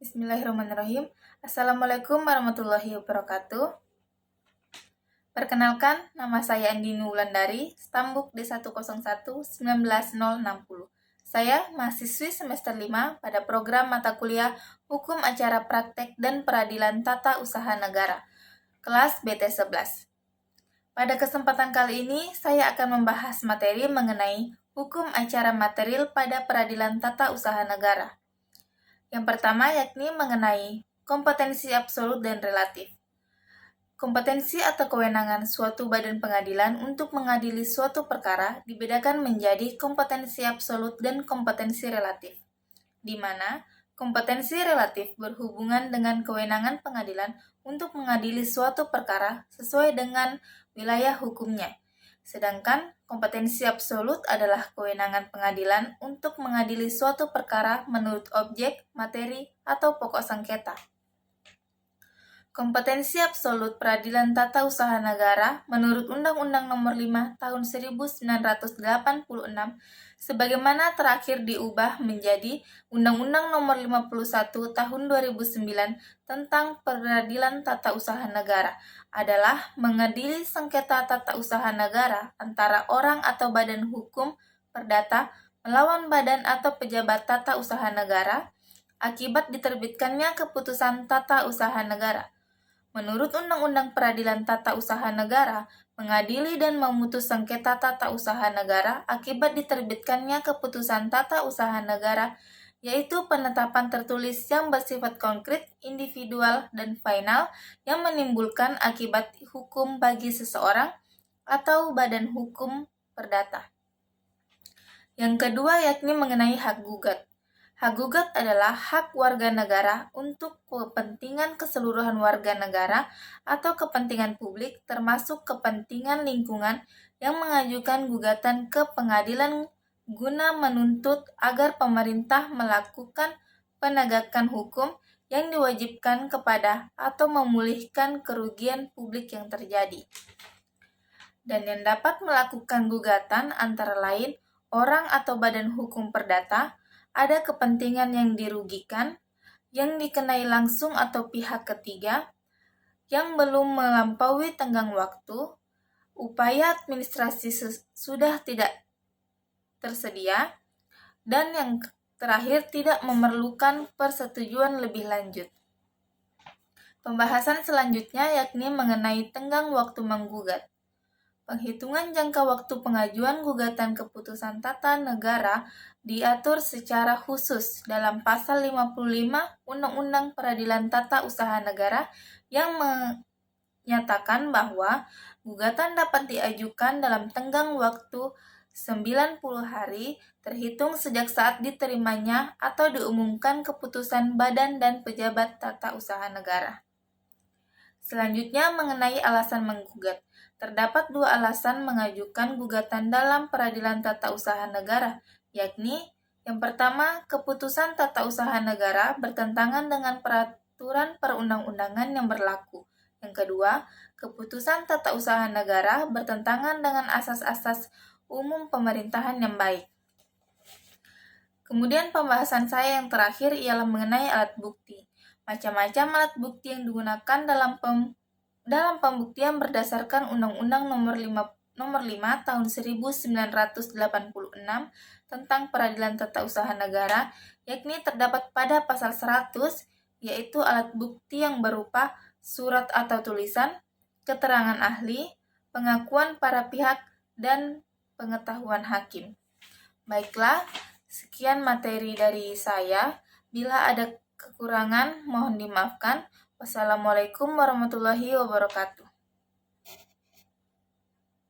Bismillahirrahmanirrahim. Assalamualaikum warahmatullahi wabarakatuh. Perkenalkan, nama saya Andini Wulandari, Stambuk D101-19060. Saya mahasiswi semester 5 pada program mata kuliah Hukum Acara Praktek dan Peradilan Tata Usaha Negara, kelas BT11. Pada kesempatan kali ini, saya akan membahas materi mengenai hukum acara material pada peradilan tata usaha negara. Yang pertama yakni mengenai kompetensi absolut dan relatif. Kompetensi atau kewenangan suatu badan pengadilan untuk mengadili suatu perkara dibedakan menjadi kompetensi absolut dan kompetensi relatif, di mana kompetensi relatif berhubungan dengan kewenangan pengadilan untuk mengadili suatu perkara sesuai dengan wilayah hukumnya. Sedangkan kompetensi absolut adalah kewenangan pengadilan untuk mengadili suatu perkara menurut objek, materi, atau pokok sengketa. Kompetensi absolut peradilan tata usaha negara menurut Undang-Undang Nomor 5 Tahun 1986 sebagaimana terakhir diubah menjadi Undang-Undang Nomor 51 Tahun 2009 tentang Peradilan Tata Usaha Negara adalah mengadili sengketa tata usaha negara antara orang atau badan hukum perdata melawan badan atau pejabat tata usaha negara akibat diterbitkannya keputusan tata usaha negara. Menurut Undang-Undang Peradilan Tata Usaha Negara, mengadili dan memutus sengketa tata usaha negara akibat diterbitkannya keputusan tata usaha negara, yaitu penetapan tertulis yang bersifat konkret, individual, dan final yang menimbulkan akibat hukum bagi seseorang atau badan hukum perdata. Yang kedua yakni mengenai hak gugat. Hak gugat adalah hak warga negara untuk kepentingan keseluruhan warga negara atau kepentingan publik termasuk kepentingan lingkungan yang mengajukan gugatan ke pengadilan guna menuntut agar pemerintah melakukan penegakan hukum yang diwajibkan kepada atau memulihkan kerugian publik yang terjadi. Dan yang dapat melakukan gugatan antara lain orang atau badan hukum perdata, ada kepentingan yang dirugikan, yang dikenai langsung atau pihak ketiga, yang belum melampaui tenggang waktu, upaya administrasi sudah tidak tersedia, dan yang terakhir tidak memerlukan persetujuan lebih lanjut. Pembahasan selanjutnya yakni mengenai tenggang waktu menggugat. Penghitungan jangka waktu pengajuan gugatan keputusan tata negara diatur secara khusus dalam Pasal 55 Undang-Undang Peradilan Tata Usaha Negara yang menyatakan bahwa gugatan dapat diajukan dalam tenggang waktu 90 hari terhitung sejak saat diterimanya atau diumumkan keputusan badan dan pejabat tata usaha negara. Selanjutnya mengenai alasan menggugat. Terdapat dua alasan mengajukan gugatan dalam peradilan tata usaha negara, yakni yang pertama, keputusan tata usaha negara bertentangan dengan peraturan perundang-undangan yang berlaku. Yang kedua, keputusan tata usaha negara bertentangan dengan asas-asas umum pemerintahan yang baik. Kemudian pembahasan saya yang terakhir ialah mengenai alat bukti. Macam-macam alat bukti yang digunakan dalam pembuktian berdasarkan Undang-Undang Nomor 5 Tahun 1986 tentang Peradilan Tata Usaha Negara, yakni terdapat pada pasal 100, yaitu alat bukti yang berupa surat atau tulisan, keterangan ahli, pengakuan para pihak, dan pengetahuan hakim. Baiklah, sekian materi dari saya. Bila ada kekurangan, mohon dimaafkan. Wassalamualaikum warahmatullahi wabarakatuh.